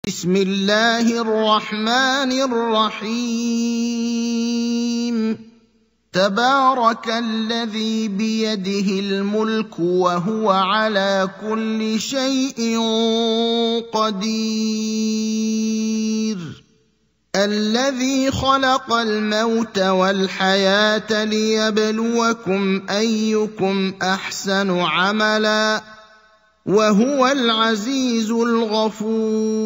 بسم اللہ الرحمن الرحیم تبارک الذی بیدہ الملک وہو علی کل شیء قدیر الذی خلق الموت والحیاة لیبلوکم ایکم احسن عملا وهو العزيز الغفور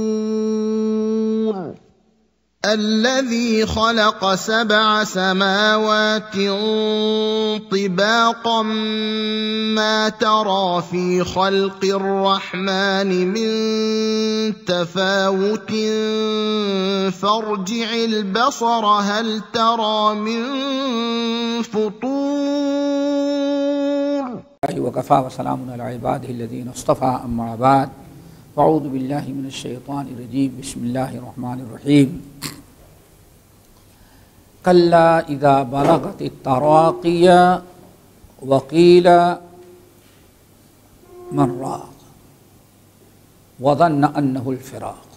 الذي خلق 7 سماوات طباقا ما ترى في خلق الرحمن من تفاوت فارجع البصر هل ترى من فطور وكفى وسلام على عباده الذين اصطفى أما بعد فأعوذ بالله من الشيطان الرجيم بسم الله الرحمن الرحيم كلا إذا بلغت التراقي وقيل من راق وظن أنه الفراق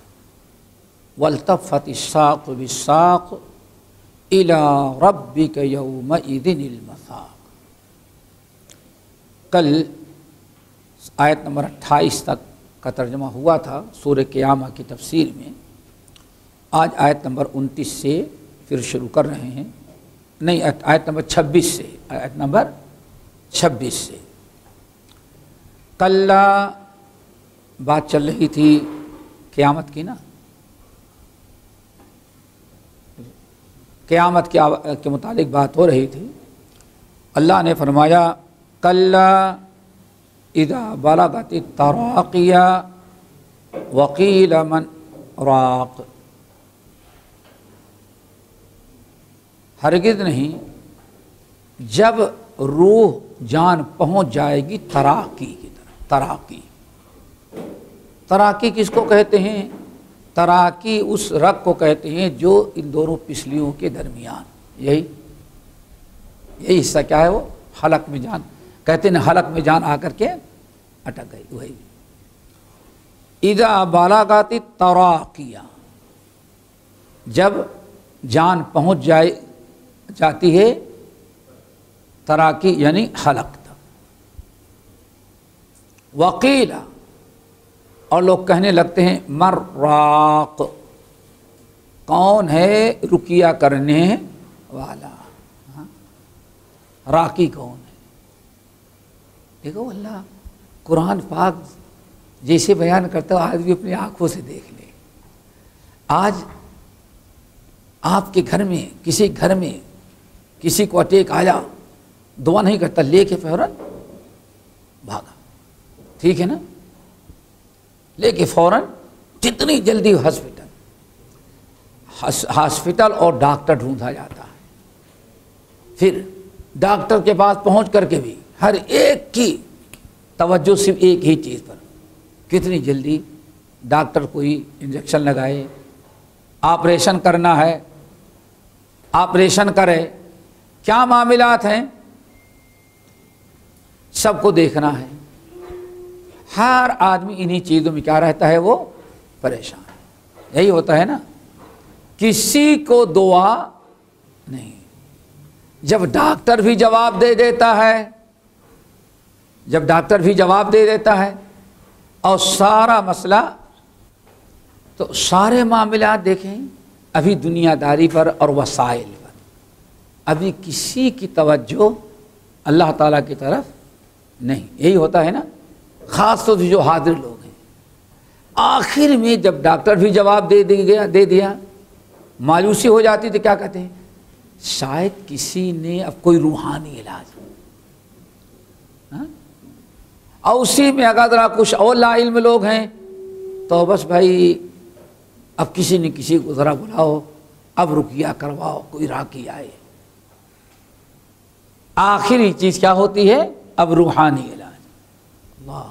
والتفت الساق بالساق إلى ربك يومئذ المساق۔ کل آیت نمبر 28 تک کا ترجمہ ہوا تھا سورہ قیامہ کی تفسیر میں۔ آج آیت نمبر 29 سے پھر شروع کر رہے ہیں، نہیں آیت نمبر 26 سے، آیت نمبر 26 سے۔ کل بات چل رہی تھی قیامت کی نا، قیامت کے متعلق بات ہو رہی تھی۔ اللہ نے فرمایا کلا اذا بلغت التراقی وقیل من راق، ہرگز نہیں جب روح جان پہنچ جائے گی تراقی کی طرف۔ تراقی کس کو کہتے ہیں؟ تراقی اس رگ کو کہتے ہیں جو ان دونوں پسلیوں کے درمیان، یہی حصہ کیا ہے؟ وہ حلق میں جان کہتے ہیں، حلق میں جان آ کر کے اٹک گئی، وہی اذا بلغت التراقی، جب جان پہنچ جاتی ہے تراقی یعنی حلق تک۔ وقیل، اور لوگ کہنے لگتے ہیں من راق، کون ہے رقیہ کرنے والا؟ راقی کون ہے؟ دیکھو اللہ قرآن پاک جیسے بیان کرتا ہے آدمی اپنی آنکھوں سے دیکھ لے۔ آج آپ کے گھر میں کسی کو اٹیک آیا، دعا نہیں کرتا، لے کے فوراً بھاگا، ٹھیک ہے نا، لے کے فوراً جتنی جلدی ہاسپٹل اور ڈاکٹر ڈھونڈا جاتا ہے۔ پھر ڈاکٹر کے پاس پہنچ کر کے بھی ہر ایک کی توجہ صرف ایک ہی چیز پر، کتنی جلدی ڈاکٹر کوئی انجیکشن لگائے، آپریشن کرنا ہے، آپریشن کرے، کیا معاملات ہیں سب کو دیکھنا ہے۔ ہر آدمی انہی چیزوں میں کیا رہتا ہے؟ وہ پریشان۔ یہی ہوتا ہے نا، کسی کو دعا نہیں، جب ڈاکٹر بھی جواب دے دیتا ہے اور سارا مسئلہ، تو سارے معاملات دیکھیں ابھی دنیا داری پر اور وسائل پر، ابھی کسی کی توجہ اللہ تعالیٰ کی طرف نہیں۔ یہی ہوتا ہے نا، خاص طور سے جو حاضر لوگ ہیں۔ آخر میں جب ڈاکٹر بھی جواب دے دیا، مایوسی ہو جاتی تو کیا کہتے ہیں؟ شاید کسی نے اب کوئی روحانی علاج، اور اسی میں اگر ذرا کچھ اور لا علم لوگ ہیں تو بس بھائی اب کسی نے کسی کو ذرا بلاؤ، اب رقیہ کرواؤ، کوئی راقی آئے۔ آخری چیز کیا ہوتی ہے؟ اب روحانی علاج۔ اللہ،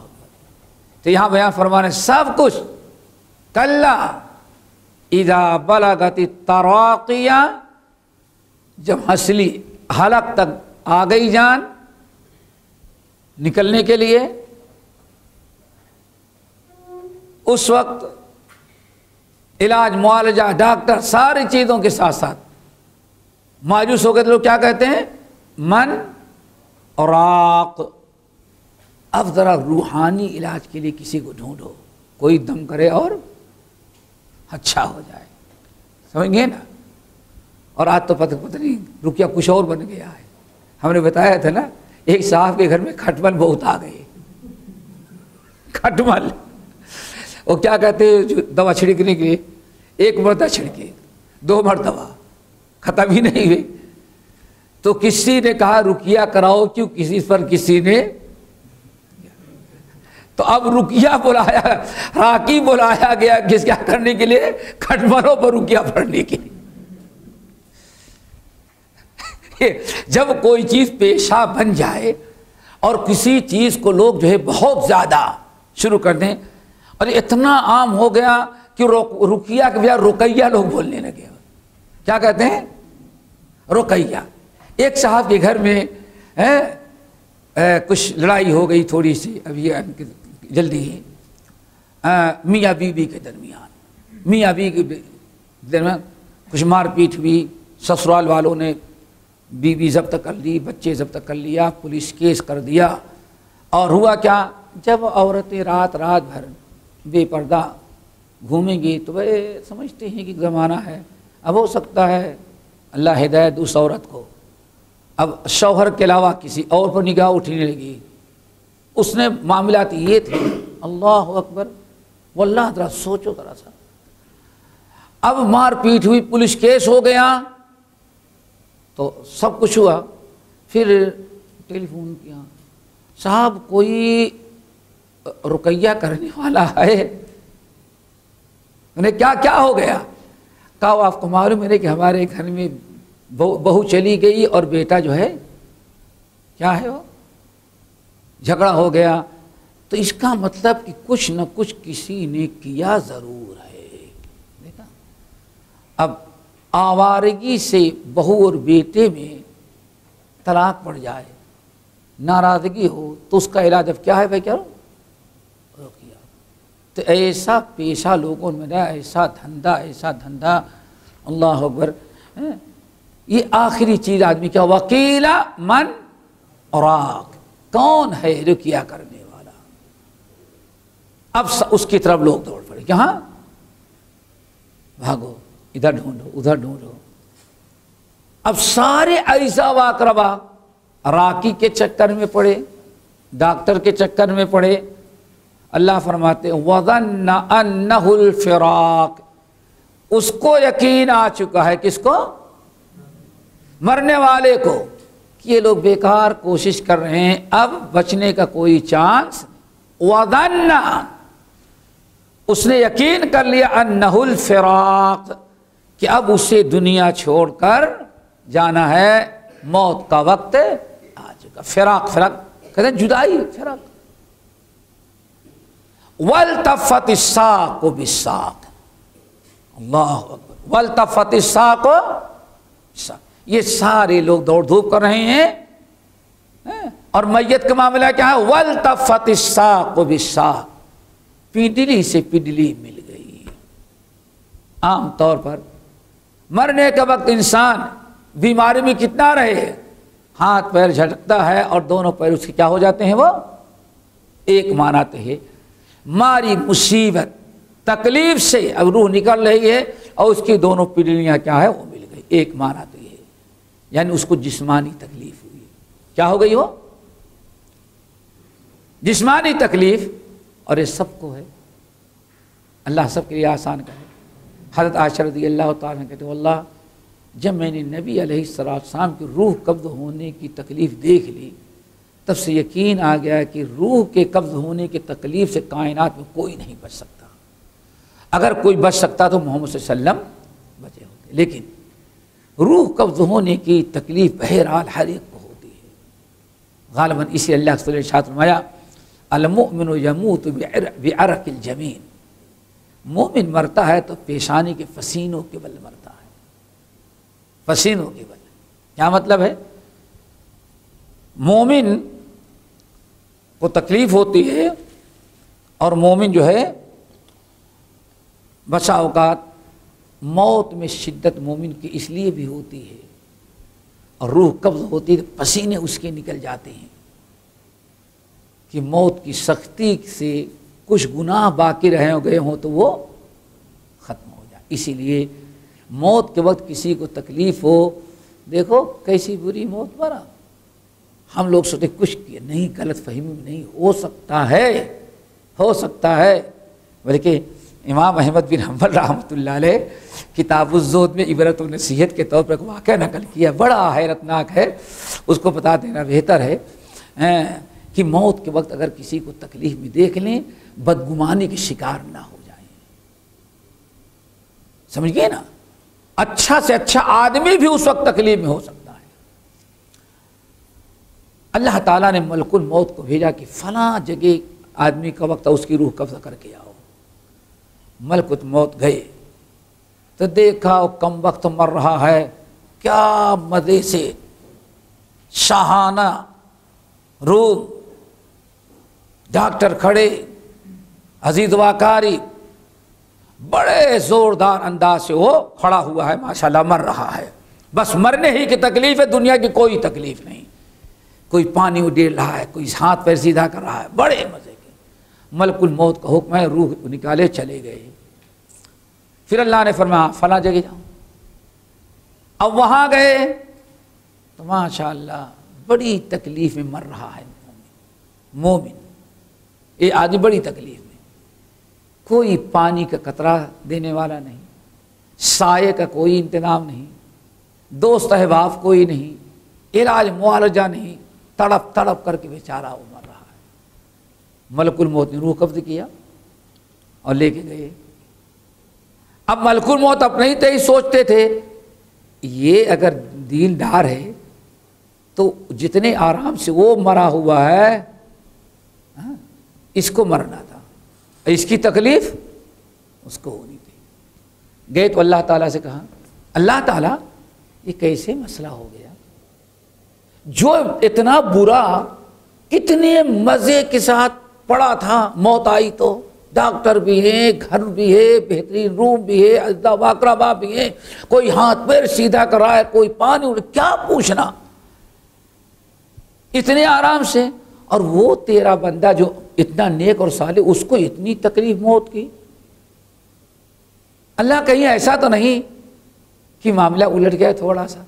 تو یہاں بیان فرمانے سب کچھ کلا اذا بلغت التراقی، جب ہنسلی حلق تک آ گئی جان نکلنے کے لیے، اس وقت علاج معالجہ ڈاکٹر ساری چیزوں کے ساتھ ساتھ مایوس ہو گئے تو لوگ کیا کہتے ہیں؟ من راق. اب ذرا روحانی علاج کے لیے کسی کو ڈھونڈو، کوئی دم کرے اور اچھا ہو جائے. سمجھ گئے نا؟ اور آج تو پتہ نہیں رقیہ کچھ اور بن گیا ہے. ہم نے بتایا تھا نا ایک صاحب کے گھر میں کھٹمل بہت آ گئے. کھٹمل وہ کیا کہتے ہیں جو دوا چھڑکنے کے لیے، ایک مرتبہ چھڑکے، 2 مرتبہ ختم ہی نہیں ہوئے. تو کسی نے کہا رقیہ کراؤ، کیوں کسی پر کسی نے. تو اب رقیہ بلایا، راقی بلایا گیا کس کیا کرنے کے لیے؟ کھٹملوں پر رقیہ پڑھنے کے لیے. جب کوئی چیز پیشہ بن جائے اور کسی چیز کو لوگ جو ہے بہت زیادہ شروع کر دیں، اور اتنا عام ہو گیا کہ رقیہ کے بجائے رقیہ لوگ بولنے لگے. کیا کہتے ہیں؟ رقیہ. ایک صاحب کے گھر میں کچھ لڑائی ہو گئی تھوڑی سی، ابھی جلدی ہی میاں بیوی کے درمیان، میاں بیوی کے درمیان کچھ مار پیٹ ہوئی. سسرال والوں نے بیوی ضبط کر لی، بچے ضبط کر لیا، پولیس کیس کر دیا. اور ہوا کیا؟ جب عورتیں رات بھر بے پردہ گھومیں گی تو وہ سمجھتے ہیں کہ زمانہ ہے، اب ہو سکتا ہے اللہ ہدایت اس عورت کو. اب شوہر کے علاوہ کسی اور پر نگاہ اٹھنے لگی. اس نے معاملات یہ تھے، اللہ اکبر، واللہ ذرا سوچو ذرا سا. اب مار پیٹ ہوئی، پولیس کیس ہو گیا، تو سب کچھ ہوا. پھر ٹیلی فون کیا، صاحب کوئی رقیہ کرنے والا ہے؟ انہیں کیا ہو گیا؟ کہا آپ کو معلوم ہے کہ ہمارے گھر میں بہو چلی گئی اور بیٹا جو ہے کیا ہے وہ جھگڑا ہو گیا. تو اس کا مطلب کہ کچھ نہ کچھ کسی نے کیا ضرور ہے. دیکھا، اب آوارگی سے بہو اور بیٹے میں طلاق پڑ جائے، ناراضگی ہو، تو اس کا علاج اب کیا ہے بھائی؟ کیا رقیہ. تو ایسا پیشہ لوگوں میں نہ، ایسا دھندا، اللہ اکبر. یہ آخری چیز آدمی کیا؟ وکیل من راق. کون ہے رقیہ کرنے والا؟ اب اس کی طرف لوگ دوڑ پڑے، کہاں بھاگو، ادھر ڈھونڈو، ادھر ڈھونڈو. اب سارے اعزا و اقربا راقی کے چکر میں پڑے، ڈاکٹر کے چکر میں پڑے. اللہ فرماتے وَظَنَّ أَنَّهُ الْفِرَاقُ. اس کو یقین آ چکا ہے، کس کو؟ مرنے والے کو، کہ یہ لوگ بیکار کوشش کر رہے ہیں، اب بچنے کا کوئی چانس. وَظَنَّ، اس نے یقین کر لیا، أَنَّهُ الْفِرَاقُ، کہ اب اسے دنیا چھوڑ کر جانا ہے، موت کا وقت آ چکا. فراق کہتے ہیں جدائی، فراق. وَالْتَفَّتِ السَّاقُ بِالسَّاقِ. اللہ اکبر. وَالْتَفَّتِ السَّاقُ بِالسَّاقِ. یہ سارے لوگ دوڑ دھوپ کر رہے ہیں، اور میت کا معاملہ کیا ہے؟ وَالْتَفَّتِ السَّاقُ بِالسَّاقِ. پنڈلی سے پنڈلی مل گئی. عام طور پر مرنے کا وقت انسان بیماری میں کتنا رہے، ہاتھ پیر جھٹکتا ہے اور دونوں پیر اس کے کیا ہو جاتے ہیں؟ وہ ایک معنی ہے ماری مصیبت تکلیف سے اب روح نکل رہی ہے اور اس کی دونوں پنڈلیاں کیا ہے وہ مل گئی. ایک معنی تو یہ، یعنی اس کو جسمانی تکلیف ہوئی. کیا ہو گئی؟ وہ جسمانی تکلیف. اور یہ سب کو ہے، اللہ سب کے لیے آسان کرے. حضرت عائشہ رضی اللہ تعالیٰ عنہ کہتے ہیں واللہ جب میں نے نبی علیہ السلام کی روح قبض ہونے کی تکلیف دیکھ لی، تب سے یقین آ گیا کہ روح کے قبض ہونے کی تکلیف سے کائنات میں کوئی نہیں بچ سکتا. اگر کوئی بچ سکتا تو محمد صلی اللہ علیہ وسلم بچے ہوتے. لیکن روح قبض ہونے کی تکلیف بہرحال ہر ایک کو ہوتی ہے غالباً. اسی اللہ کے ارشاد فرمایا المؤمن یموت بعرق الجبین. مومن مرتا ہے تو پیشانی کے پسینوں کے بل مرتا ہے، پسینوں کے بل. کیا مطلب ہے؟ مومن کو تکلیف ہوتی ہے اور مومن جو ہے بسا اوقات موت میں شدت مومن کی اس لیے بھی ہوتی ہے، اور روح قبض ہوتی ہے، پسینے اس کے نکل جاتے ہیں کہ موت کی سختی سے کچھ گناہ باقی رہے ہو گئے ہوں تو وہ ختم ہو جائے۔ اسی لیے موت کے وقت کسی کو تکلیف ہو، دیکھو کیسی بری موت مرا، ہم لوگ سوچتے کچھ کیا نہیں، غلط فہمی میں نہیں، ہو سکتا ہے بلکہ امام احمد بن حنبل رحمۃ اللہ علیہ کتاب الزہد میں عبرت و نصیحت کے طور پر ایک واقعہ نقل کیا، بڑا حیرتناک ہے، اس کو بتا دینا بہتر ہے کہ موت کے وقت اگر کسی کو تکلیف میں دیکھ لیں، بدگمانی کے شکار نہ ہو جائیں۔ سمجھ گئے نا؟ اچھا سے اچھا آدمی بھی اس وقت تکلیف میں ہو سکتا ہے۔ اللہ تعالیٰ نے ملک الموت کو بھیجا کہ فلاں جگہ آدمی کا وقت اس کی روح قبضہ کر کے آؤ۔ ملک الموت گئے تو دیکھا وہ کم وقت مر رہا ہے، کیا مزے سے شاہانہ روم، ڈاکٹر کھڑے، عزیز واکاری، بڑے زوردار انداز سے وہ کھڑا ہوا ہے، ماشاءاللہ مر رہا ہے، بس مرنے ہی کی تکلیف ہے، دنیا کی کوئی تکلیف نہیں، کوئی پانی اڈیل رہا ہے، کوئی ہاتھ پیر سیدھا کر رہا ہے، بڑے مزے کے۔ ملک الموت کا حکم ہے، روح نکالے چلے گئے۔ پھر اللہ نے فرمایا فلاں جگہ جاؤ۔ اب وہاں گئے تو ماشاءاللہ بڑی تکلیف میں مر رہا ہے مومن، یہ آدمی بڑی تکلیف میں، کوئی پانی کا قطرہ دینے والا نہیں، سائے کا کوئی انتظام نہیں، دوست احباب کوئی نہیں، علاج معالجہ نہیں، تڑپ تڑپ کر کے بیچارہ وہ مر رہا ہے۔ ملک الموت نے روح قبض کیا اور لے کے گئے۔ اب ملک الموت اپنے ہی تئی سوچتے تھے یہ اگر دیندار ہے تو جتنے آرام سے وہ مرا ہوا ہے اس کو مرنا تھا، اس کی تکلیف اس کو ہونی تھی۔ گئے تو اللہ تعالیٰ سے کہا اللہ تعالیٰ یہ کیسے مسئلہ ہو گیا، جو اتنا برا کتنے مزے کے ساتھ پڑا تھا، موت آئی تو ڈاکٹر بھی ہیں، گھر بھی ہے، بہترین روم بھی ہے، اجداد و اقربا بھی ہیں، کوئی ہاتھ پیر سیدھا کر رہا ہے، کوئی پانی کیا پوچھنا، اتنے آرام سے، اور وہ تیرا بندہ جو اتنا نیک اور صالح اس کو اتنی تکلیف موت کی۔ اللہ کہیں ایسا تو نہیں کہ معاملہ الٹ گیا تھوڑا سا،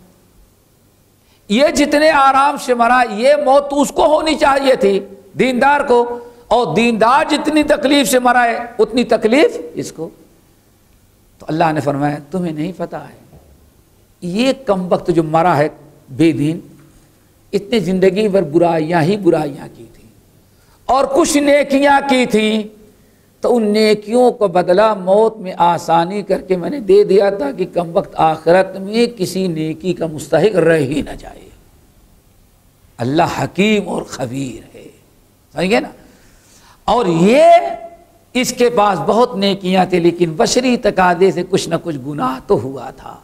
یہ جتنے آرام سے مرا یہ موت تو اس کو ہونی چاہیے تھی دیندار کو، اور دیندار جتنی تکلیف سے مرا ہے اتنی تکلیف اس کو۔ تو اللہ نے فرمایا تمہیں نہیں پتا ہے یہ کم وقت جو مرا ہے بے دین، اتنی زندگی بھر برائیاں ہی برائیاں کی تھی اور کچھ نیکیاں کی تھیں، تو ان نیکیوں کو بدلہ موت میں آسانی کر کے میں نے دے دیا تھا کہ کم وقت آخرت میں کسی نیکی کا مستحق رہ ہی نہ جائے۔ اللہ حکیم اور خبیر ہے، سمجھ گئے نا؟ اور یہ اس کے پاس بہت نیکیاں تھیں لیکن بشری تقاضے سے کچھ نہ کچھ گناہ تو ہوا تھا۔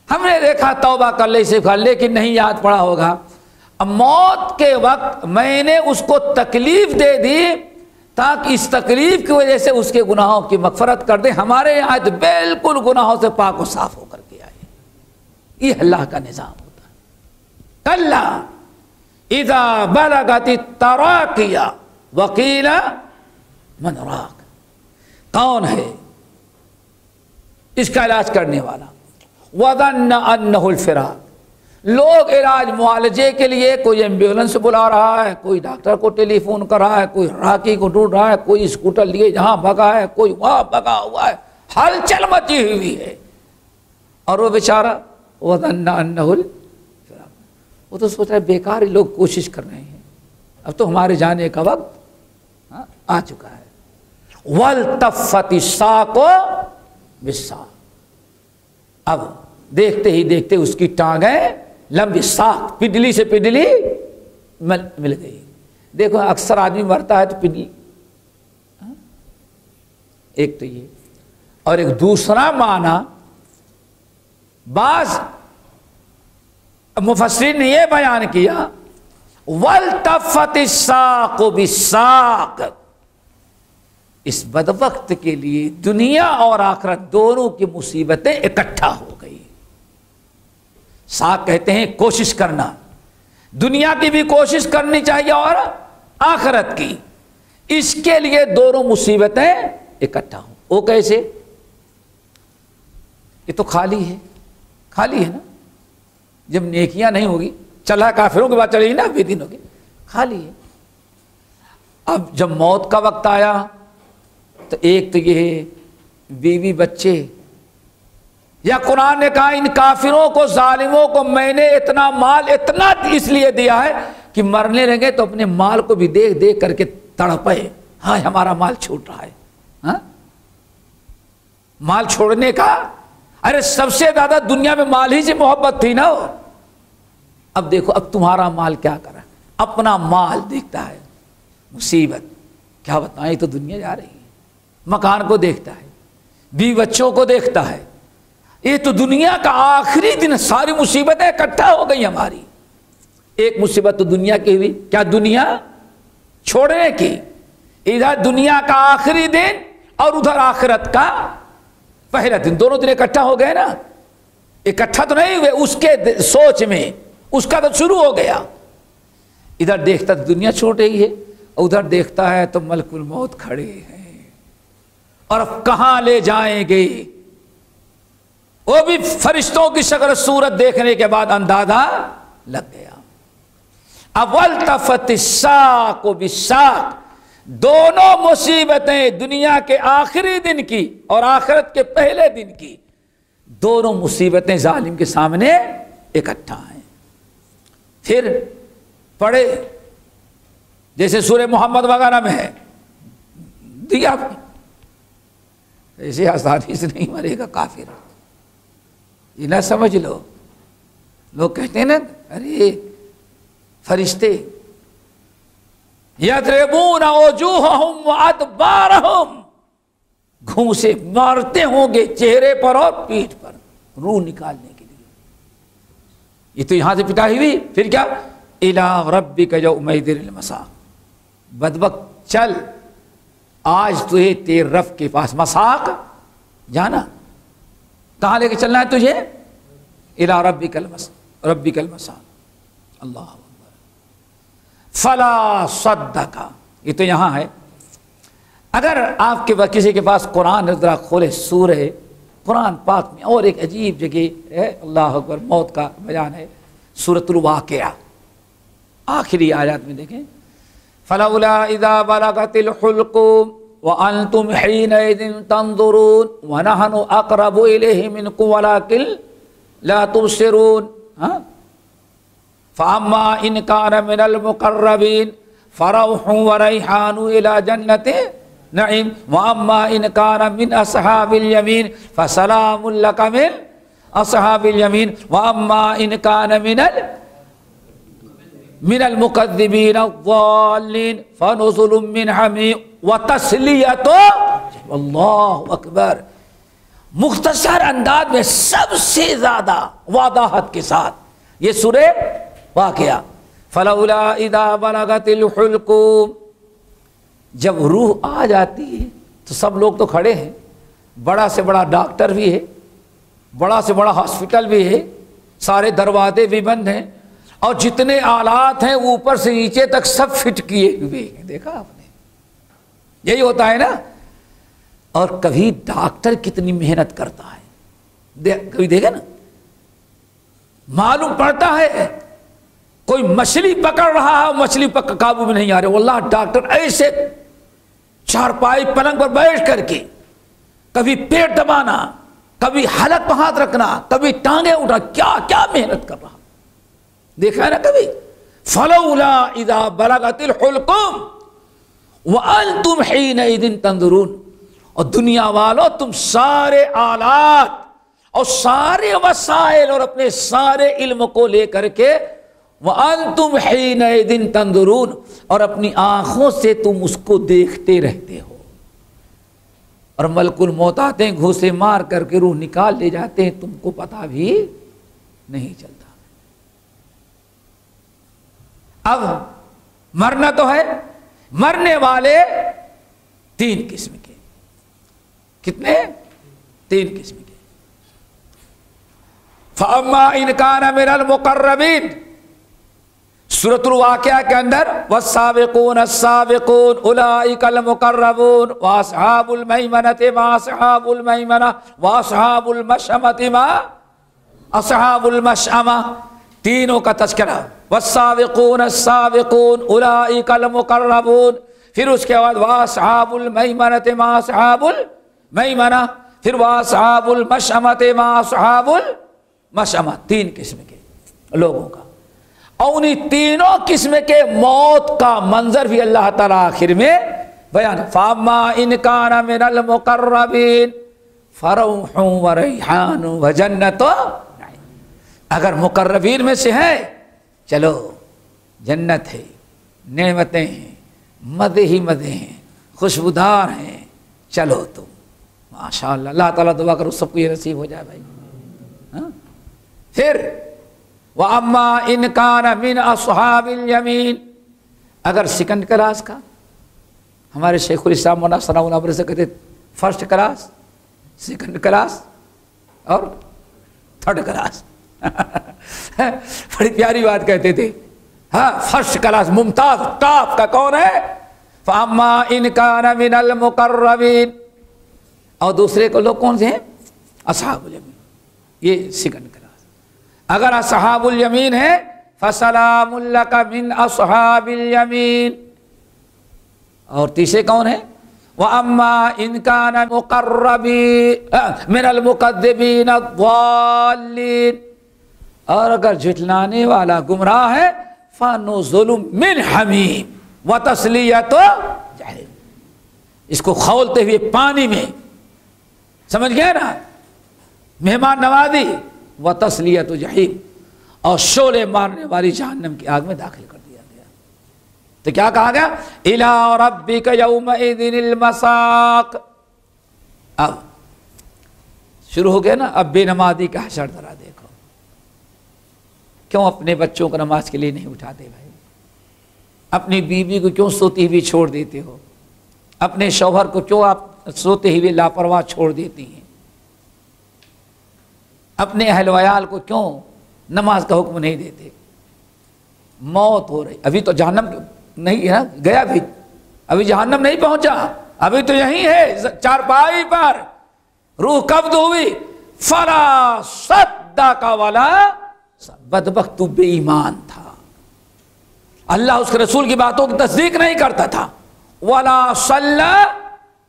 ہم نے دیکھا توبہ کر لے سکھا لیکن نہیں یاد پڑا ہوگا، اب موت کے وقت میں نے اس کو تکلیف دے دی تاکہ اس تکلیف کی وجہ سے اس کے گناہوں کی مغفرت کر دے۔ ہمارے یہاں تو بالکل گناہوں سے پاک و صاف ہو کر کے آئے، یہ اللہ کا نظام ہوتا ہے۔ کلا اذا بلغت التراقی وقیل من راق، کون ہے اس کا علاج کرنے والا؟ وظن انہ الفراق، لوگ علاج معالجے کے لیے کوئی ایمبولینس بلا رہا ہے، کوئی ڈاکٹر کو ٹیلی فون کر رہا ہے، کوئی راکی کو ڈھونڈ رہا ہے، کوئی اسکوٹر لیے جہاں بھگا ہے، کوئی وہاں بھگا ہوا ہے، ہلچل مچی ہوئی ہے، اور وہ بیچارہ وظن انہ الفراق، وہ تو سوچ رہا ہے بیکار ہی لوگ کوشش کر رہے ہیں، اب تو ہمارے جانے کا وقت آ چکا ہے۔ والتفت الساق بالساق، اب دیکھتے ہی دیکھتے اس کی ٹانگیں لمبی، ساق پڈلی سے پڈلی مل گئی۔ دیکھو اکثر آدمی مرتا ہے تو پڈلی، ایک تو یہ، اور ایک دوسرا معنی بعض مفسرین نے یہ بیان کیا والتفت الساق بالساق، اس بدبخت کے لیے دنیا اور آخرت دونوں کی مصیبتیں اکٹھا ہو گئی. ساتھ کہتے ہیں کوشش کرنا، دنیا کی بھی کوشش کرنی چاہیے اور آخرت کی، اس کے لیے دونوں مصیبتیں اکٹھا ہوں. وہ کیسے؟ یہ تو خالی ہے نا. جب نیکیاں نہیں ہوگی، چلا کافروں کے بعد چلے گی نا، بے دین ہوگی، خالی ہے. اب جب موت کا وقت آیا تو ایک تو یہ ہے بیوی بچے، یا قرآن نے کہا ان کافروں کو ظالموں کو میں نے اتنا مال اتنا اس لیے دیا ہے کہ مرنے لگے تو اپنے مال کو بھی دیکھ دیکھ کر کے تڑپے، ہاں ہمارا مال چھوٹ رہا ہے. ہاں مال چھوڑنے کا، ارے سب سے زیادہ دنیا میں مال ہی سے محبت تھی نا. اب دیکھو اب تمہارا مال کیا کرا، اپنا مال دیکھتا ہے. مصیبت کیا بتائیں، تو دنیا جا رہی ہے. مکان کو دیکھتا ہے، بیوی بچوں کو دیکھتا ہے. یہ تو دنیا کا آخری دن، ساری مصیبتیں اکٹھا ہو گئی ہماری. ایک مصیبت تو دنیا کی ہوئی، کیا دنیا چھوڑنے کی. ادھر دنیا کا آخری دن اور ادھر آخرت کا پہلا دن، دونوں دن اکٹھا ہو گئے نا. اکٹھا تو نہیں ہوئے، اس کے سوچ میں اس کا تو شروع ہو گیا. ادھر دیکھتا تو دنیا چھوٹ رہی ہے، ادھر دیکھتا ہے تو ملک الموت کھڑے ہیں اور اب کہاں لے جائیں گے. وہ بھی فرشتوں کی شکل صورت دیکھنے کے بعد اندازہ لگ گیا. اب والتفت الساق بالساق، دونوں مصیبتیں دنیا کے آخری دن کی اور آخرت کے پہلے دن کی، دونوں مصیبتیں ظالم کے سامنے اکٹھا ہیں. پھر پڑھے جیسے سورہ محمد وغیرہ میں ہے دیا، ایسے آسانی سے نہیں مرے گا کافر. یہ نہ سمجھ لو، لوگ کہتے ہیں نا ارے فرشتے یضربون وجوہہم وادبارہم، گھونسے مارتے ہوں گے چہرے پر اور پیٹھ پر روح نکالنے کے لیے. یہ تو یہاں سے پٹائی ہوئی. پھر کیا؟ الی ربک یومئذ المساق، بدبخت چل آج تجھے تیرے رب کے پاس. مساق جانا، کہاں لے کے چلنا ہے تجھے؟ الی ربک المساق. اللہ اکبر. فلا صدق، یہ تو یہاں ہے. اگر آپ کے کسی کے پاس قرآن ذرا کھولے سورہ قرآن پاک میں اور ایک عجیب جگہ ہے، اللہ اکبر، موت کا بیان ہے، سورۃ الواقعہ آخری آیات میں دیکھیں. فلولا اذا بلغت الحلقوم وانتم حينئذ تنظرون ونحن اقرب اليه منكم ولكن لا تبصرون. فاما ان كان من المقربين فروح وريحان الى جنة نعيم واما ان كان من اصحاب اليمين فسلام لك من اصحاب اليمين واما ان كان من المكذبين الضالين فنزل من حميم وتسلیۃ. اللہ اکبر. مختصر انداز میں سب سے زیادہ وضاحت کے ساتھ یہ سورہ واقعہ. فلولا اذا بلغت الحلقوم، جب روح آ جاتی ہے تو سب لوگ تو کھڑے ہیں، بڑا سے بڑا ڈاکٹر بھی ہے، بڑا سے بڑا ہاسپٹل بھی ہے، سارے دروازے بھی بند ہیں اور جتنے آلات ہیں اوپر سے نیچے تک سب فٹ کیے ہوئے ہیں. دیکھا آپ نے؟ یہی ہوتا ہے نا. اور کبھی ڈاکٹر کتنی محنت کرتا ہے، کبھی دیکھا نا، معلوم پڑتا ہے کوئی مچھلی پکڑ رہا ہے، مچھلی قابو میں نہیں آ رہے، واللہ ڈاکٹر ایسے چارپائی پلنگ پر بیٹھ کر کے کبھی پیٹ دبانا، کبھی حلق پہ ہاتھ رکھنا، کبھی ٹانگیں اٹھا، کیا کیا محنت کر رہا. دیکھا ہے نا کبھی؟ فلولا اذا بلغت الحلقوم وانتم حينئذ تنظرون. اور دنیا والوں تم سارے آلات اور سارے وسائل اور اپنے سارے علم کو لے کر کے وانتم حينئذ تنظرون، اور اپنی آنکھوں سے تم اس کو دیکھتے رہتے ہو. اور ملک الموت آتے ہیں، گھوسے مار کر کے روح نکال لے جاتے ہیں، تم کو پتہ بھی نہیں چلتا. اب مرنا تو ہے، مرنے والے 3 قسم کے. کتنے؟ 3 قسم کے. فَأَمَّا إِنْ كَانَ مِنَ الْمُقَرَّبِينَ سورۃ الواقعہ کے اندر وَالسَّابِقُونَ السَّابِقُونَ أُولَٰئِكَ الْمُقَرَّبُونَ وَأَصْحَابُ الْمَيْمَنَةِ مَا أَصْحَابُ الْمَيْمَنَةِ وَأَصْحَابُ الْمَشْأَمَةِ مَا أَصْحَابُ الْمَشْأَمَةِ. تینوں کا تذکرہ. وَالسَّابِقُونَ السَّابِقُونَ أُولَٰئِكَ الْمُقَرَّبُونَ. پھر اس کے بعد وَأَصْحَابُ الْمَيْمَنَةِ مَا أَصْحَابُ الْمَيْمَنَةِ. پھر وَأَصْحَابُ الْمَشْأَمَةِ مَا أَصْحَابُ الْمَشْأَمَةِ. 3 قسم کے لوگوں کا. اور انہیں تینوں قسم کے موت کا منظر بھی اللہ تعالیٰ آخر میں بیان. فَأَمَّا إِنْ كَانَ مِنَ الْمُقَرَّبِينَ فَرَوْحٌ وَرَيْحَانٌ وَجَنَّةُ. اگر مقربین میں سے ہے چلو جنت ہے، نعمتیں ہیں، مزے ہی مزے ہیں، خوشبودار ہیں، چلو تم ماشاءاللہ. اللہ تعالیٰ دعا کرو سب کو یہ نصیب ہو جائے بھائی. پھر وَأَمَّا إِنْ كَانَ مِنْ أَصْحَابِ الْيَمِينَ. اگر سیکنڈ کلاس کا، ہمارے شیخ الاسلام مولانا ثناء اللہ عمرِ سے کہتے فرسٹ کلاس، سیکنڈ کلاس اور تھرڈ کلاس. بڑی پیاری بات کہتے تھے. ہاں فرسٹ کلاس ممتاز ٹاپ کا کون ہے؟ فَأَمَّا إِنْ كَانَ مِنَ الْمُقَرَّبِينَ. اور دوسرے کو لوگ کون سے ہیں؟ اصحاب الیمین. یہ سیکنڈ کلاس. اگر اصحاب الیمین ہے فَسَلَامٌ لَكَ مِنْ أَصْحَابِ الْيَمِينَ. اور تیسرے کون ہیں؟ وَأَمَّا إِنْ كَانَ مِنَ الْمُكَذِّبِينَ الضَّالِّينَ. اور اگر جھٹلانے والا گمراہ ہے فَنُزُلٌ مِّنْ حَمِيمٍ وَتَصْلِيَةُ جَحِيمٍ. اس کو کھولتے ہوئے پانی میں، سمجھ گئے نا، مہمان نوازی. وَتَصْلِيَةُ جَحِيمٍ. اور شعلے مارنے والی جہنم کی آگ میں داخل کر دیا گیا. تو کیا کہا گیا؟ إِلَىٰ رَبِّكَ يَوْمَئِذٍ الْمَسَاقُ. اب شروع ہو گیا نا. اب بے نمازی کا حشر ذرا دیکھو. کیوں اپنے بچوں کو نماز کے لیے نہیں اٹھاتے بھائی؟ اپنی بیوی کو کیوں سوتی ہوئی چھوڑ دیتے ہو؟ اپنے شوہر کو کیوں آپ سوتے ہوئے لاپرواہ چھوڑ دیتی ہیں؟ اپنے اہل ویال کو کیوں نماز کا حکم نہیں دیتے؟ موت ہو رہی. ابھی تو جہنم نہیں ہے گیا، بھی ابھی جہنم نہیں پہنچا، ابھی تو یہیں ہے چارپائی پر. روح قبض ہوئی. فلا صدق ولا. بدبخت تو بے ایمان تھا، اللہ اس کے رسول کی باتوں کی تصدیق نہیں کرتا تھا. ولا صلی،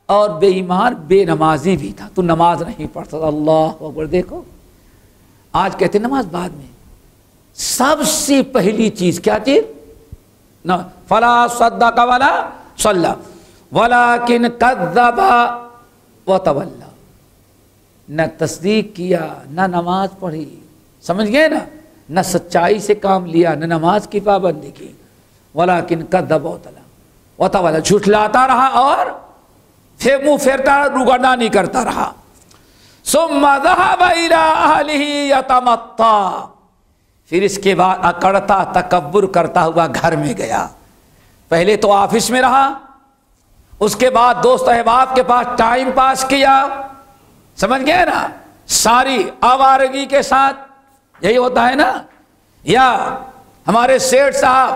اور بے ایمان بے نمازی بھی تھا، تو نماز نہیں پڑھتا تھا. اللہ اکبر. دیکھو آج کہتے نماز بعد میں. سب سے پہلی چیز کیا چیز؟ فلا صدق ولا صلی ولکن کذب وتولی. نہ تصدیق کیا نہ نماز پڑھی، سمجھ گئے نا، نہ سچائی سے کام لیا نہ نماز کی پابندی کی. ولیکن کذب وتولی. جھٹلاتا رہا اور پھر منہ پھیرتا روگردانی کرتا رہا. ثم ذهب الى اهله يتمطى. پھر اس کے بعد اکڑتا تکبر کرتا ہوا گھر میں گیا. پہلے تو آفس میں رہا، اس کے بعد دوست احباب کے پاس ٹائم پاس کیا، سمجھ گئے نا، ساری آوارگی کے ساتھ. یہی ہوتا ہے نا. یا ہمارے سیٹھ صاحب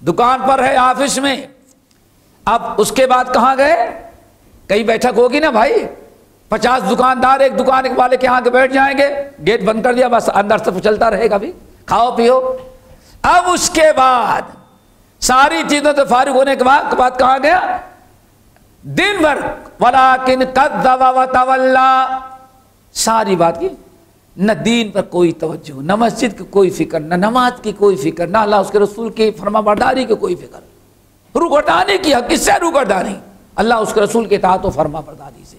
دکان پر ہے آفس میں، اب اس کے بعد کہاں گئے؟ کہیں بیٹھک ہوگی نا بھائی، 50 دکاندار ایک دکان والے کے ہاں کے بیٹھ جائیں گے، گیٹ بند کر دیا، بس اندر سے چلتا رہے گا بھی، کھاؤ پیو. اب اس کے بعد ساری چیزوں سے فارغ ہونے کے بعد کہاں گیا؟ دن بھر ولیکن کذب وتولی. ساری بات کی، نہ دین پر کوئی توجہ، نہ مسجد کی کوئی فکر، نہ نماز کی کوئی فکر، نہ اللہ اس کے رسول کی فرما برداری کی کوئی فکر. روگردانی کی، کس سے روگردانی؟ اللہ اس کے رسول کے اطاعت و فرما برداری سے،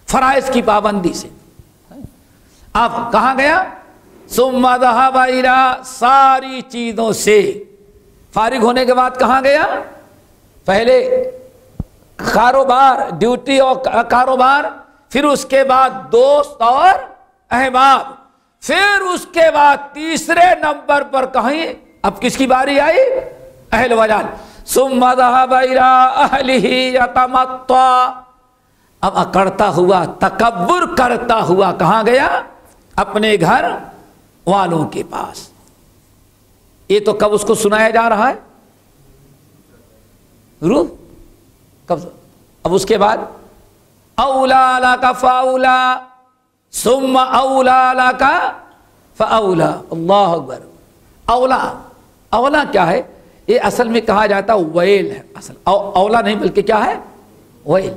فرائض کی پابندی سے. اب کہاں گیا؟ ثم ذهب الى، ساری چیزوں سے فارغ ہونے کے بعد کہاں گیا؟ پہلے کاروبار، ڈیوٹی اور کاروبار، پھر اس کے بعد دوست اور احباب، پھر اس کے بعد تیسرے نمبر پر کہیں اب کس کی باری آئی؟ اہل ویال. ثم ذهب الى اهله يتمطى، اب اکڑتا ہوا، تکبر کرتا ہوا کہاں گیا؟ اپنے گھر والوں کے پاس۔ یہ تو کب اس کو سنایا جا رہا ہے؟ روح کب؟ اب اس کے بعد اولا لک فاولا ثم اولا لک فاولا، اللہ اکبر۔ اولا، اولا کیا ہے؟ یہ اصل میں کہا جاتا ویل ہے، اصل اولا نہیں بلکہ کیا ہے؟ ویل۔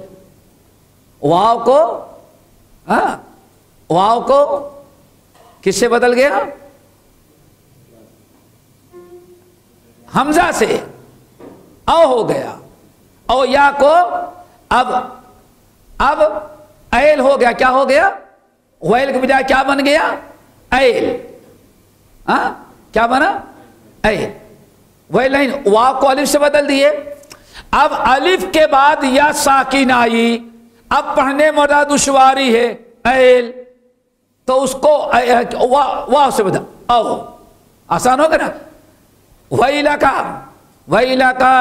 واو کو، ہاں واو کو کس سے بدل گیا؟ حمزہ سے، او ہو گیا، او یا کو اب ایل ہو گیا، کیا ہو گیا؟ ویل کے بجائے کیا بن گیا؟ ایل۔ ہاں کیا بنا؟ ایل۔ ویل نہیں، واو کو الف سے بدل دیے، اب الف کے بعد یا ساکن آئی، اب پڑھنے میں دشواری ہے، ایل، تو اس کو واو سے بدل، او، آسان ہوگا نا؟ ویلکا، ویلکا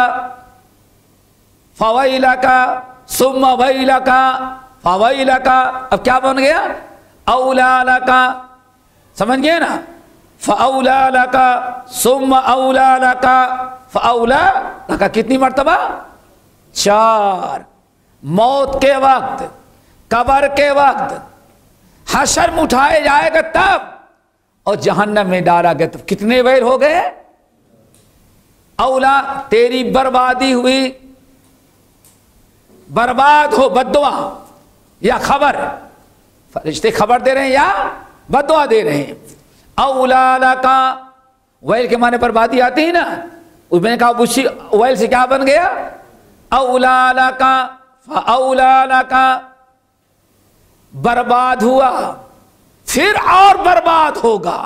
فویلکا ثم ویلکا فویلکا، اب کیا بن گیا؟ اولا لکا، سمجھ گئے نا؟ فاولا لکا ثم اولا لکا فاولا لکا، کتنی مرتبہ؟ 4۔ موت کے وقت، قبر کے وقت، حشر میں اٹھائے جائے گا تب، اور جہنم میں ڈالا گیا تب کتنے ویل ہو گئے؟ اولا، تیری بربادی ہوئی، برباد ہو، بددعا یا خبر، فرشتے خبر دے رہے ہیں یا بددعا دے رہے ہیں۔ اولا لکا، ویل کے معنی بربادی آتی ہے نا، اس میں نے کہا اسی ویل سے کیا بن گیا؟ اولا لکا فاولا لکا، برباد ہوا پھر اور برباد ہوگا،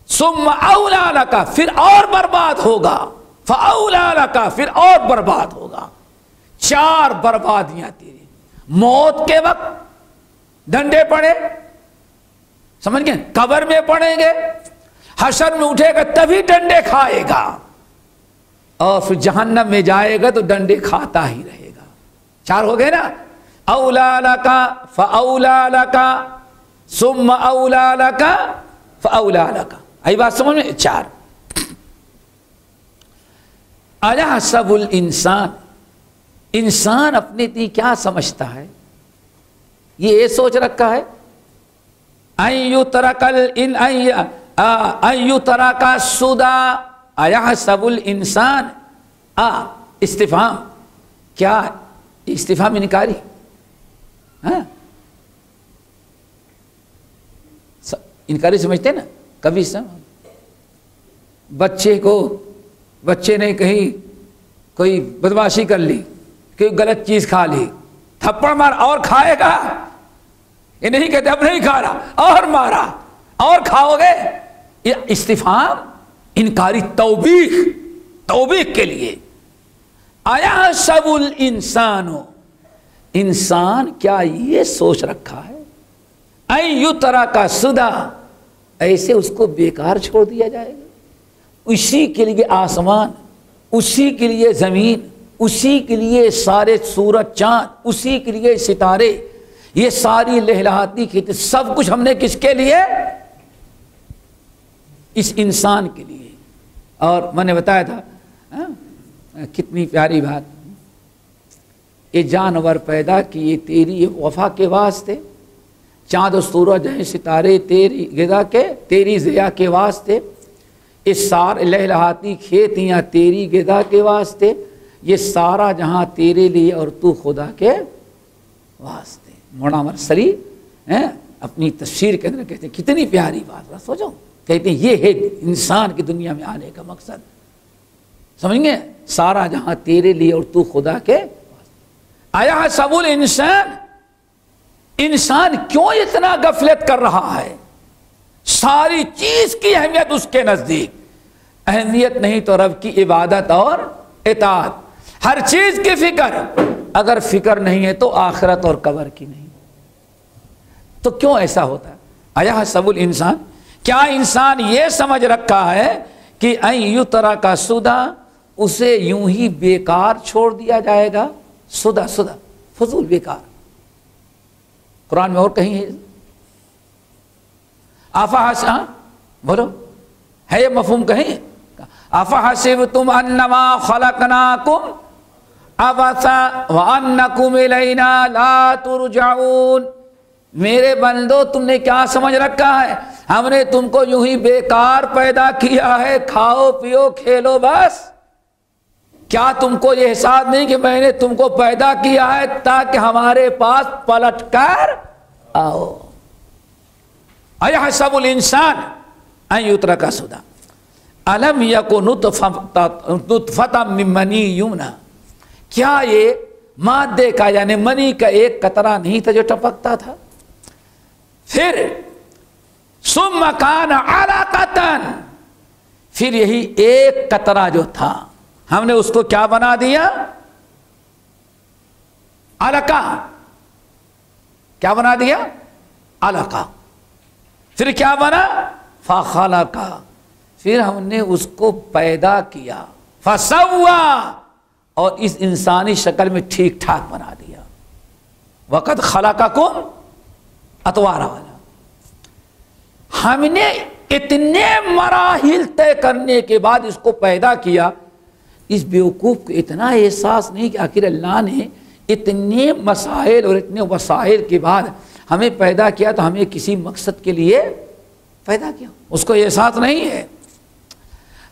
ثم اولا لکا، پھر اور برباد ہوگا، فاولا لکا، پھر اور برباد ہوگا۔ 4 بربادیاں تیری۔ موت کے وقت ڈنڈے پڑے، سمجھ گئے؟ قبر میں پڑیں گے، حشر میں اٹھے گا تبھی ڈنڈے کھائے گا، اور پھر جہنم میں جائے گا تو ڈنڈے کھاتا ہی رہے گا۔ 4 ہو گئے نا؟ اولا لکا فاولا لکا ثم اولا لکا فاولا لکا، آئی بات سمجھ میں؟ 4۔ ایحسب الانسان، انسان اپنے لیے کیا سمجھتا ہے؟ یہ سوچ رکھا ہے ان یترک سدی، ایحسب الانسان، استفہام، کیا استفہام انکاری؟ ہاں انکاری سمجھتے نا؟ کبھی بچے نے کہیں کوئی بدمعاشی کر لی، کوئی غلط چیز کھا لی، تھپڑ مار اور کھائے گا؟ یہ نہیں کہتے اب نہیں کھا رہا، اور مارا اور کھاؤ گے؟ یہ استفہام انکاری، توبیخ کے لیے۔ ایحسب الانسان، انسان کیا یہ سوچ رکھا ہے ان یترک سدی، ایسے اس کو بیکار چھوڑ دیا جائے گا؟ اسی کے لیے آسمان، اسی کے لیے زمین، اسی کے لیے سارے سورج چاند، اسی کے لیے ستارے، یہ ساری لہلاتی کھیتی، سب کچھ ہم نے کس کے لیے؟ اس انسان کے لیے۔ اور میں نے بتایا تھا کتنی پیاری بات، یہ جانور پیدا کیے تیری وفا کے واسطے، چاند و سورج ہیں، ستارے تیری غذا کے، تیری ضیاء کے واسطے، یہ سارے لہلہاتی کھیتیاں تیری غذا کے واسطے، یہ سارا جہاں تیرے لیے اور تو خدا کے واسطے۔ مولانا مرسلی اپنی تفسیر کے اندر کہتے ہیں کتنی پیاری بات، سوچو، کہتے ہیں یہ ہے انسان کی دنیا میں آنے کا مقصد، سمجھ گئے؟ سارا جہاں تیرے لیے اور تو خدا کے واسطے۔ ایحسب الانسان، انسان کیوں اتنا غفلت کر رہا ہے؟ ساری چیز کی اہمیت اس کے نزدیک، اہمیت نہیں تو رب کی عبادت اور اطاعت، ہر چیز کی فکر، اگر فکر نہیں ہے تو آخرت اور قبر کی نہیں، تو کیوں ایسا ہوتا ہے؟ ایحسب الانسان، کیا انسان یہ سمجھ رکھا ہے کہ ان یترک سدی، اسے یوں ہی بیکار چھوڑ دیا جائے گا. سدا فضول بیکار. قرآن میں اور کہیں ہے بولو ہے یہ مفہوم کہیں؟ افحسبتم انما خلقناکم عبثا وانکم الینا لا ترجعون. میرے بندو تم نے کیا سمجھ رکھا ہے؟ ہم نے تم کو یوں ہی بیکار پیدا کیا ہے، کھاؤ پیو کھیلو بس. کیا تم کو یہ احساس نہیں کہ میں نے تم کو پیدا کیا ہے تاکہ ہمارے پاس پلٹ کر آؤ؟ ایحسب الانسان ان یترک سدی الم یکن نطفۃ من منی یمنی. کیا یہ مادے کا یعنی منی کا ایک قطرہ نہیں تھا جو ٹپکتا تھا؟ پھر ثم کان علقۃ، پھر یہی ایک قطرہ جو تھا ہم نے اس کو کیا بنا دیا؟ علقہ. کیا بنا دیا؟ علقہ. پھر کیا بنا؟ فخلق، پھر ہم نے اس کو پیدا کیا. فسوا، اور اس انسانی شکل میں ٹھیک ٹھاک بنا دیا. وقد خلقکم اطوارا والا. ہم نے اتنے مراحل طے کرنے کے بعد اس کو پیدا کیا. اس بیوقوف کو اتنا احساس نہیں کہ آخر اللہ نے اتنے مسائل اور اتنے وسائل کے بعد ہمیں پیدا کیا تو ہمیں کسی مقصد کے لیے پیدا کیا، اس کو احساس نہیں ہے.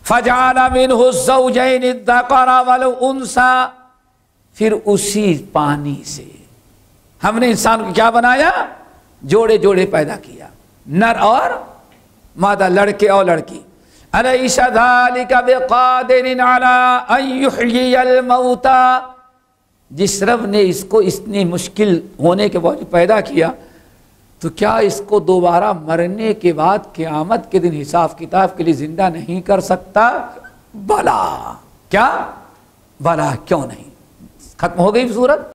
فجعل منہ الزوجین الذکر والانثی، پھر اسی پانی سے ہم نے انسان کو کیا بنایا؟ جوڑے جوڑے پیدا کیا، نر اور مادہ، لڑکے اور لڑکی. الیس ذلک بقادر علی ان یحیی الموتی. جس رب نے اس کو اتنی مشکل ہونے کے باوجود پیدا کیا تو کیا اس کو دوبارہ مرنے کے بعد قیامت کے دن حساب کتاب کے لیے زندہ نہیں کر سکتا؟ بلا. کیا بلا، کیوں نہیں. ختم ہو گئی صورت.